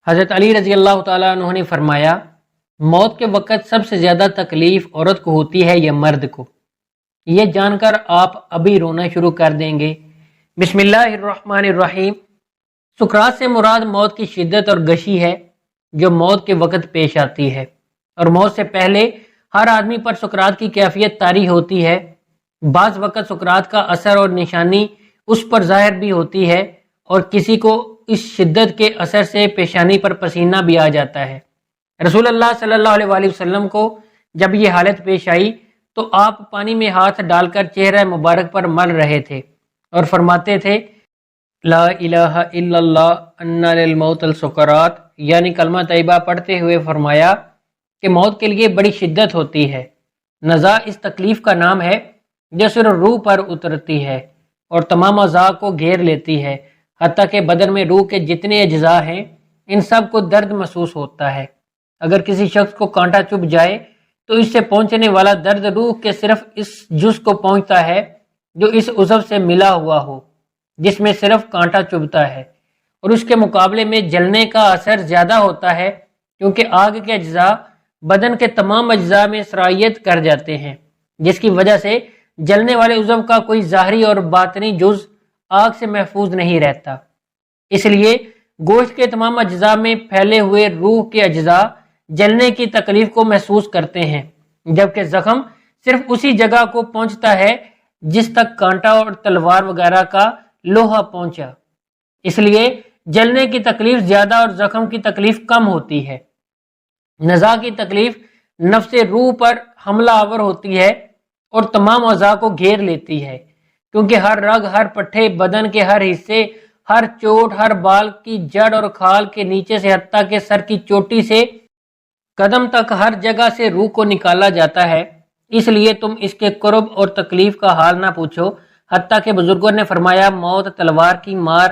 حضرت علی رضی اللہ تعالیٰ عنہ نے فرمایا، موت کے وقت سب سے زیادہ تکلیف عورت کو ہوتی ہے یا مرد کو؟ یہ جان کر آپ ابھی رونا شروع کر دیں گے۔ بسم اللہ الرحمن الرحیم۔ سکرات سے مراد موت کی شدت اور گشی ہے جو موت کے وقت پیش آتی ہے، اور موت سے پہلے ہر آدمی پر سکرات کی کیفیت طاری ہوتی ہے۔ بعض وقت سکرات کا اثر اور نشانی اس پر ظاہر بھی ہوتی ہے، اور کسی کو اس شدت کے اثر سے پیشانی پر پسینہ بھی آ جاتا ہے۔ رسول اللہ صلی اللہ علیہ وآلہ وسلم کو جب یہ حالت پیش آئی تو آپ پانی میں ہاتھ ڈال کر چہرہ مبارک پر مل رہے تھے اور فرماتے تھے، لا الہ الا اللہ ان للموت السکرات، یعنی کلمہ طیبہ پڑھتے ہوئے فرمایا کہ موت کے لیے بڑی شدت ہوتی ہے۔ نزا اس تکلیف کا نام ہے جو صرف روح پر اترتی ہے اور تمام اعضاء کو گھیر لیتی ہے، حتیٰ کہ بدن میں روح کے جتنے اجزاء ہیں ان سب کو درد محسوس ہوتا ہے۔ اگر کسی شخص کو کانٹا چبھ جائے تو اس سے پہنچنے والا درد روح کے صرف اس جز کو پہنچتا ہے جو اس عضو سے ملا ہوا ہو جس میں صرف کانٹا چبھتا ہے، اور اس کے مقابلے میں جلنے کا اثر زیادہ ہوتا ہے کیونکہ آگ کے اجزاء بدن کے تمام اجزاء میں سرایت کر جاتے ہیں، جس کی وجہ سے جلنے والے عضو کا کوئی ظاہری اور باطنی جز آگ سے محفوظ نہیں رہتا۔ اس لیے گوشت کے تمام اجزاء میں پھیلے ہوئے روح کے اجزاء جلنے کی تکلیف کو محسوس کرتے ہیں، جبکہ زخم صرف اسی جگہ کو پہنچتا ہے جس تک کانٹا اور تلوار وغیرہ کا لوہا پہنچا۔ اس لیے جلنے کی تکلیف زیادہ اور زخم کی تکلیف کم ہوتی ہے۔ نزا کی تکلیف نفس روح پر حملہ آور ہوتی ہے اور تمام اعضاء کو گھیر لیتی ہے، کیونکہ ہر رگ، ہر پٹھے، بدن کے ہر حصے، ہر چوٹ، ہر بال کی جڑ اور کھال کے نیچے سے حتیٰ کہ سر کی چوٹی سے قدم تک ہر جگہ سے روح کو نکالا جاتا ہے۔ اس لیے تم اس کے قرب اور تکلیف کا حال نہ پوچھو، حتیٰ کہ بزرگوں نے فرمایا موت تلوار کی مار،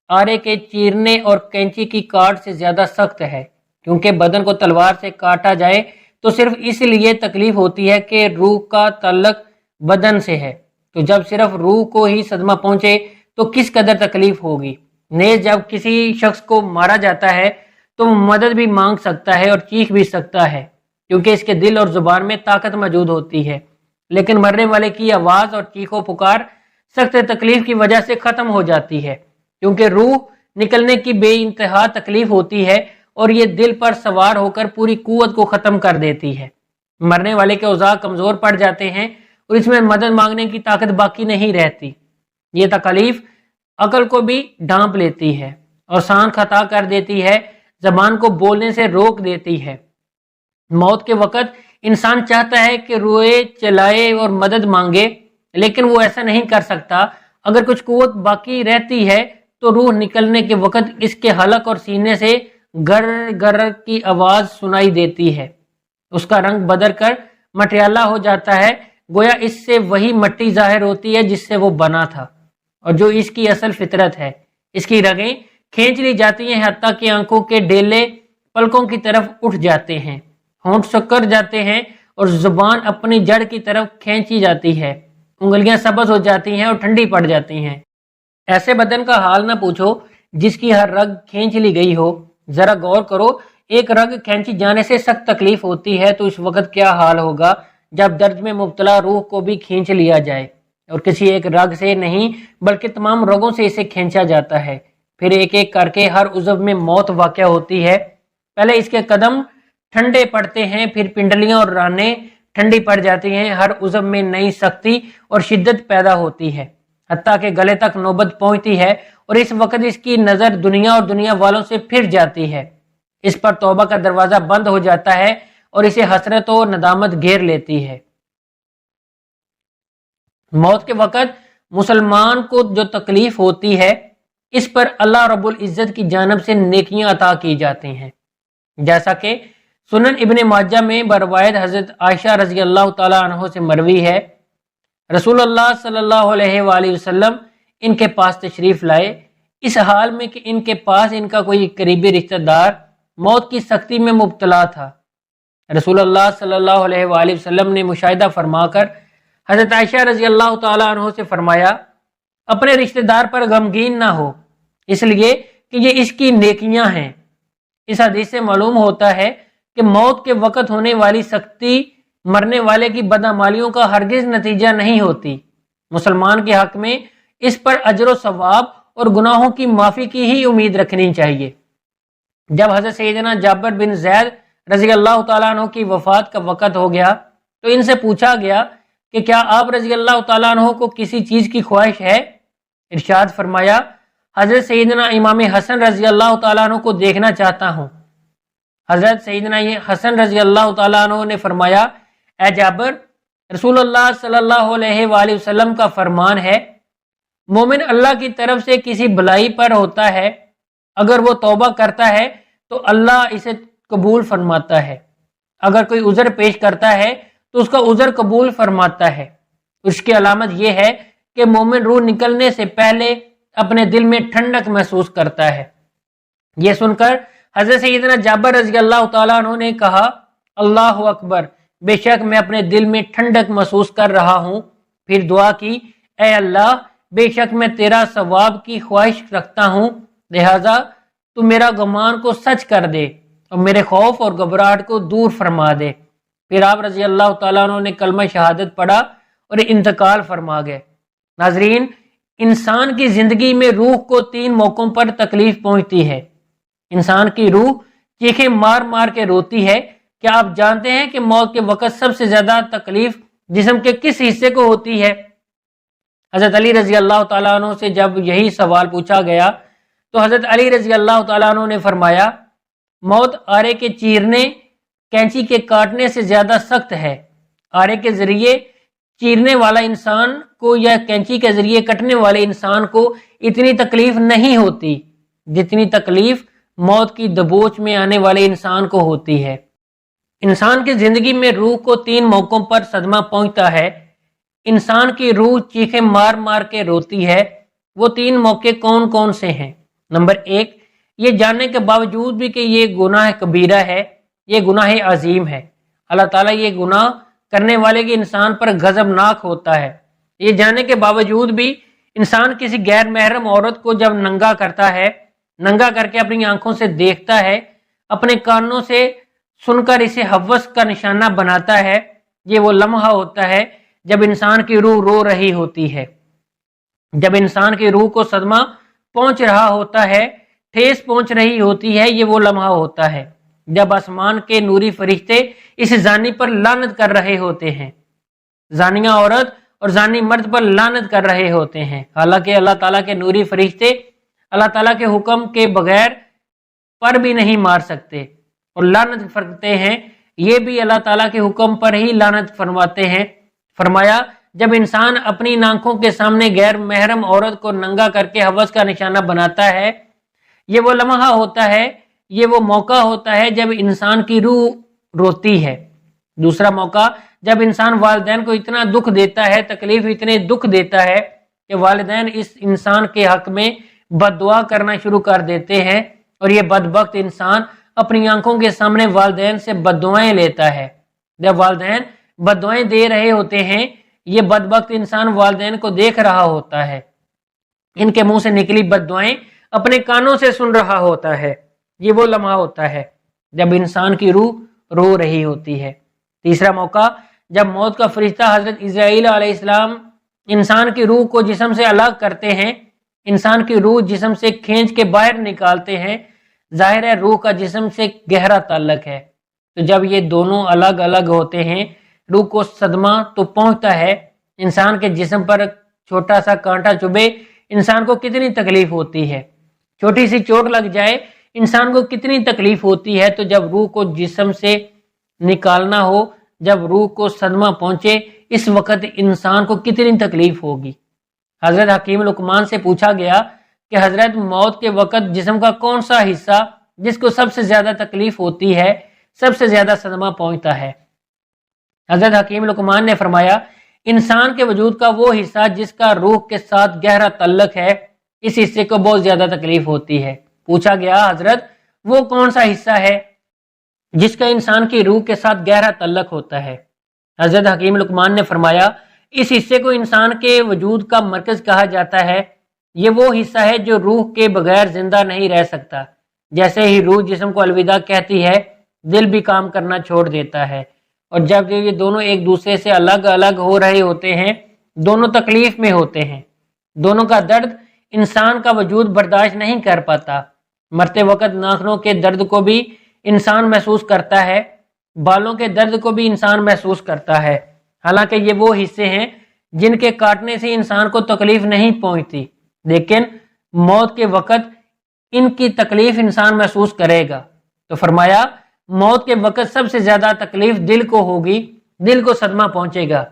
آرے کے چیرنے اور کینچی کی کاٹ سے زیادہ سخت ہے، کیونکہ بدن کو تلوار سے کاٹا جائے تو صرف اس لیے تکلیف ہوتی ہے کہ روح کا تعلق بدن سے ہے، تو جب صرف روح کو ہی صدمہ پہنچے تو کس قدر تکلیف ہوگی۔ نیز جب کسی شخص کو مارا جاتا ہے تو وہ مدد بھی مانگ سکتا ہے اور چیخ بھی سکتا ہے، کیونکہ اس کے دل اور زبان میں طاقت موجود ہوتی ہے، لیکن مرنے والے کی آواز اور چیخ و پکار سخت تکلیف کی وجہ سے ختم ہو جاتی ہے، کیونکہ روح نکلنے کی بے انتہا تکلیف ہوتی ہے اور یہ دل پر سوار ہو کر پوری قوت کو ختم کر دیتی ہے۔ مرنے والے کے اعضاء کمزور پڑ جاتے ہیں اور اس میں مدد مانگنے کی طاقت باقی نہیں رہتی۔ یہ تکلیف عقل کو بھی ڈھانپ لیتی ہے اور سان خطا کر دیتی ہے، زبان کو بولنے سے روک دیتی ہے۔ موت کے وقت انسان چاہتا ہے کہ روئے، چلائے اور مدد مانگے، لیکن وہ ایسا نہیں کر سکتا۔ اگر کچھ قوت باقی رہتی ہے تو روح نکلنے کے وقت اس کے حلق اور سینے سے گر گر کی آواز سنائی دیتی ہے، اس کا رنگ بدل کر مٹیالہ ہو جاتا ہے، گویا اس سے وہی مٹی ظاہر ہوتی ہے جس سے وہ بنا تھا اور جو اس کی اصل فطرت ہے۔ اس کی رگیں کھینچ لی جاتی ہیں، حتیٰ کہ آنکھوں کے ڈیلے پلکوں کی طرف اٹھ جاتے ہیں، ہونٹ سکڑ جاتے ہیں اور زبان اپنی جڑ کی طرف کھینچی جاتی ہے، انگلیاں سبز ہو جاتی ہیں اور ٹھنڈی پڑ جاتی ہیں۔ ایسے بدن کا حال نہ پوچھو جس کی ہر رگ کھینچ لی گئی ہو۔ ذرا غور کرو، ایک رگ کھینچی جانے سے سخت تکلیف ہوتی ہے تو اس وقت کیا حال ہوگا جب درد میں مبتلا روح کو بھی کھینچ لیا جائے، اور کسی ایک رگ سے نہیں بلکہ تمام رگوں سے اسے کھینچا جاتا ہے۔ پھر ایک ایک کر کے ہر عضو میں موت واقع ہوتی ہے۔ پہلے اس کے قدم ٹھنڈے پڑتے ہیں، پھر پنڈلیاں اور رانیں ٹھنڈی پڑ جاتی ہیں، ہر عضو میں نئی سختی اور شدت پیدا ہوتی ہے، حتیٰ کہ گلے تک نوبت پہنچتی ہے، اور اس وقت اس کی نظر دنیا اور دنیا والوں سے پھر جاتی ہے۔ اس پر توبہ کا دروازہ بند ہو جاتا ہے اور اسے حسرت و ندامت گھیر لیتی ہے۔ موت کے وقت مسلمان کو جو تکلیف ہوتی ہے اس پر اللہ رب العزت کی جانب سے نیکیاں عطا کی جاتی ہیں، جیسا کہ سنن ابن ماجہ میں بروایت حضرت عائشہ رضی اللہ تعالی عنہ سے مروی ہے، رسول اللہ صلی اللہ علیہ وآلہ وسلم ان کے پاس تشریف لائے، اس حال میں کہ ان کے پاس ان کا کوئی قریبی رشتہ دار موت کی سختی میں مبتلا تھا۔ رسول اللہ صلی اللہ علیہ وآلہ وسلم نے مشاہدہ فرما کر حضرت عائشہ رضی اللہ تعالی عنہ سے فرمایا، اپنے رشتہ دار پر غمگین نہ ہو، اس لیے کہ یہ اس کی نیکیاں ہیں، اس حدیث سے معلوم ہوتا ہے کہ موت کے وقت ہونے والی سختی مرنے والے کی بدعمالیوں کا ہرگز نتیجہ نہیں ہوتی۔ مسلمان کے حق میں اس پر اجر و ثواب اور گناہوں کی معافی کی ہی امید رکھنی چاہیے۔ جب حضرت سیدنا جابر بن زید رضی اللہ تعالیٰ عنہ کی وفات کا وقت ہو گیا تو ان سے پوچھا گیا کہ کیا آپ رضی اللہ تعالیٰ عنہ کو کسی چیز کی خواہش ہے؟ ارشاد فرمایا، حضرت سیدنا امام حسن رضی اللہ تعالیٰ عنہ کو دیکھنا چاہتا ہوں۔ حضرت سیدنا حسن رضی اللہ تعالیٰ عنہ نے فرمایا، اے جابر، رسول اللہ صلی اللہ علیہ وآلہ وسلم کا فرمان ہے، مومن اللہ کی طرف سے کسی بلائی پر ہوتا ہے، اگر وہ توبہ کرتا ہے تو اللہ اسے قبول فرماتا ہے، اگر کوئی عذر پیش کرتا ہے تو اس کا عذر قبول فرماتا ہے۔ اس کی علامت یہ ہے کہ مومن روح نکلنے سے پہلے اپنے دل میں ٹھنڈک محسوس کرتا ہے۔ یہ سن کر حضرت سیدنا جابر رضی اللہ تعالیٰ عنہ نے کہا، اللہ اکبر، بے شک میں اپنے دل میں ٹھنڈک محسوس کر رہا ہوں۔ پھر دعا کی، اے اللہ، بے شک میں تیرا ثواب کی خواہش رکھتا ہوں، لہذا تو میرا گمان کو سچ کر دے اور میرے خوف اور گھبراہٹ کو دور فرما دے۔ پھر آپ رضی اللہ تعالیٰ عنہ نے کلمہ شہادت پڑھا اور انتقال فرما گئے۔ ناظرین، انسان کی زندگی میں روح کو 3 موقعوں پر تکلیف پہنچتی ہے۔ انسان کی روح چیخیں مار مار کے روتی ہے۔ کیا آپ جانتے ہیں کہ موت کے وقت سب سے زیادہ تکلیف جسم کے کس حصے کو ہوتی ہے؟ حضرت علی رضی اللہ تعالیٰ عنہ سے جب یہی سوال پوچھا گیا تو حضرت علی رضی اللہ تعالیٰ عنہ نے فرمایا، موت آرے کے چیرنے، کینچی کے کاٹنے سے زیادہ سخت ہے۔ آرے کے ذریعے چیرنے والا انسان کو یا کینچی کے ذریعے کٹنے والے انسان کو اتنی تکلیف نہیں ہوتی جتنی تکلیف موت کی دبوچ میں آنے والے انسان کو ہوتی ہے۔ انسان کی زندگی میں روح کو 3 موقعوں پر صدمہ پہنچتا ہے۔ انسان کی روح چیخیں مار مار کے روتی ہے۔ وہ 3 موقع کون کون سے ہیں؟ نمبر 1، یہ جاننے کے باوجود بھی کہ یہ گناہ کبیرہ ہے، یہ گناہ عظیم ہے، اللہ تعالیٰ یہ گناہ کرنے والے کے انسان پر غضبناک ہوتا ہے۔ یہ جاننے کے باوجود بھی انسان کسی غیر محرم عورت کو جب ننگا کرتا ہے، ننگا کر کے اپنی آنکھوں سے دیکھتا ہے، اپنے کانوں سے سن کر اسے ہوس کا نشانہ بناتا ہے، یہ وہ لمحہ ہوتا ہے جب انسان کی روح رو رہی ہوتی ہے۔ جب انسان کی روح کو صدمہ پہنچ رہا ہوتا ہے، ٹھیس پہنچ رہی ہوتی ہے، یہ وہ لمحہ ہوتا ہے جب آسمان کے نوری فرشتے اس زانی پر لعنت کر رہے ہوتے ہیں، زانیہ عورت اور زانی مرد پر لعنت کر رہے ہوتے ہیں، حالانکہ اللہ تعالیٰ کے نوری فرشتے اللہ تعالیٰ کے حکم کے بغیر پر بھی نہیں مار سکتے اور لعنت فرماتے ہیں، یہ بھی اللہ تعالیٰ کے حکم پر ہی لعنت فرماتے ہیں۔ فرمایا، جب انسان اپنی آنکھوں کے سامنے غیر محرم عورت کو ننگا کر کے ہوس کا نشانہ بناتا ہے، یہ وہ لمحہ ہوتا ہے، یہ وہ موقع ہوتا ہے جب انسان کی روح روتی ہے۔ دوسرا موقع، جب انسان والدین کو اتنا دکھ دیتا ہے، تکلیف اتنے دکھ دیتا ہے کہ والدین اس انسان کے حق میں بد دعا کرنا شروع کر دیتے ہیں اور یہ بدبخت انسان اپنی آنکھوں کے سامنے والدین سے بد دعائیں لیتا ہے۔ جب والدین بد دعائیں دے رہے ہوتے ہیں، یہ بدبخت انسان والدین کو دیکھ رہا ہوتا ہے، ان کے منہ سے نکلی بد دعائیں اپنے کانوں سے سن رہا ہوتا ہے، یہ وہ لمحہ ہوتا ہے جب انسان کی روح رو رہی ہوتی ہے۔ تیسرا موقع، جب موت کا فرشتہ حضرت اسرائیل علیہ السلام انسان کی روح کو جسم سے الگ کرتے ہیں، انسان کی روح جسم سے کھینچ کے باہر نکالتے ہیں، ظاہر ہے روح کا جسم سے گہرا تعلق ہے، تو جب یہ دونوں الگ الگ ہوتے ہیں، روح کو صدمہ تو پہنچتا ہے، انسان کے جسم پر چھوٹا سا کانٹا چبھے انسان کو کتنی تکلیف ہوتی ہے، چھوٹی سی چوٹ لگ جائے انسان کو کتنی تکلیف ہوتی ہے، تو جب روح کو جسم سے نکالنا ہو، جب روح کو صدمہ پہنچے، اس وقت انسان کو کتنی تکلیف ہوگی۔ حضرت حکیم لقمان سے پوچھا گیا کہ حضرت موت کے وقت جسم کا کون سا حصہ جس کو سب سے زیادہ تکلیف ہوتی ہے، سب سے زیادہ صدمہ پہنچتا ہے؟ حضرت حکیم لقمان نے فرمایا، انسان کے وجود کا وہ حصہ جس کا روح کے ساتھ گہرا تعلق ہے، اس حصے کو بہت زیادہ تکلیف ہوتی ہے۔ پوچھا گیا، حضرت وہ کون سا حصہ ہے جس کا انسان کی روح کے ساتھ گہرا تعلق ہوتا ہے؟ حضرت حکیم لقمان نے فرمایا، اس حصے کو انسان کے وجود کا مرکز کہا جاتا ہے، یہ وہ حصہ ہے جو روح کے بغیر زندہ نہیں رہ سکتا، جیسے ہی روح جسم کو الوداع کہتی ہے دل بھی کام کرنا چھوڑ دیتا ہے، اور جب یہ دونوں ایک دوسرے سے الگ الگ ہو رہے ہوتے ہیں دونوں تکلیف میں ہوتے ہیں، دونوں کا درد انسان کا وجود برداشت نہیں کر پاتا۔ مرتے وقت ناخنوں کے درد کو بھی انسان محسوس کرتا ہے، بالوں کے درد کو بھی انسان محسوس کرتا ہے، حالانکہ یہ وہ حصے ہیں جن کے کاٹنے سے انسان کو تکلیف نہیں پہنچتی، لیکن موت کے وقت ان کی تکلیف انسان محسوس کرے گا۔ تو فرمایا موت کے وقت سب سے زیادہ تکلیف دل کو ہوگی، دل کو صدمہ پہنچے گا۔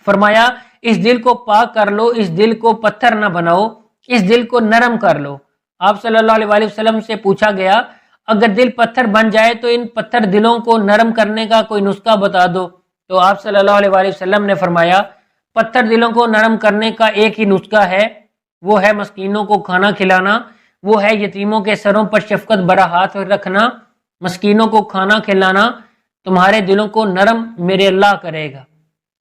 فرمایا اس دل کو پاک کر لو، اس دل کو پتھر نہ بناؤ، اس دل کو نرم کر لو۔ آپ صلی اللہ علیہ وسلم سے پوچھا گیا اگر دل پتھر بن جائے تو ان پتھر دلوں کو نرم کرنے کا کوئی نسخہ بتا دو، تو آپ صلی اللہ علیہ وسلم نے فرمایا پتھر دلوں کو نرم کرنے کا ایک ہی نسخہ ہے، وہ ہے مسکینوں کو کھانا کھلانا، وہ ہے یتیموں کے سروں پر شفقت بھرا ہاتھ رکھنا، مسکینوں کو کھانا کھلانا تمہارے دلوں کو نرم میرے اللہ کرے گا۔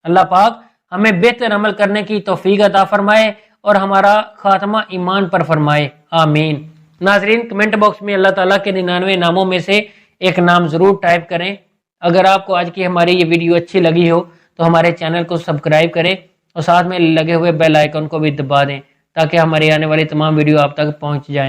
اللہ پاک ہمیں بہتر عمل کرنے کی توفیق عطا فرمائے اور ہمارا خاتمہ ایمان پر فرمائے، آمین۔ ناظرین کمنٹ باکس میں اللہ تعالیٰ کے 99 ناموں میں سے ایک نام ضرور ٹائپ کریں۔ اگر آپ کو آج کی ہماری یہ ویڈیو اچھی لگی ہو تو ہمارے چینل کو سبسکرائب کریں اور ساتھ میں لگے ہوئے بیل آئیکن کو بھی دبا دیں تاکہ ہماری آنے والی تمام ویڈیو آپ تک پہنچ جائیں۔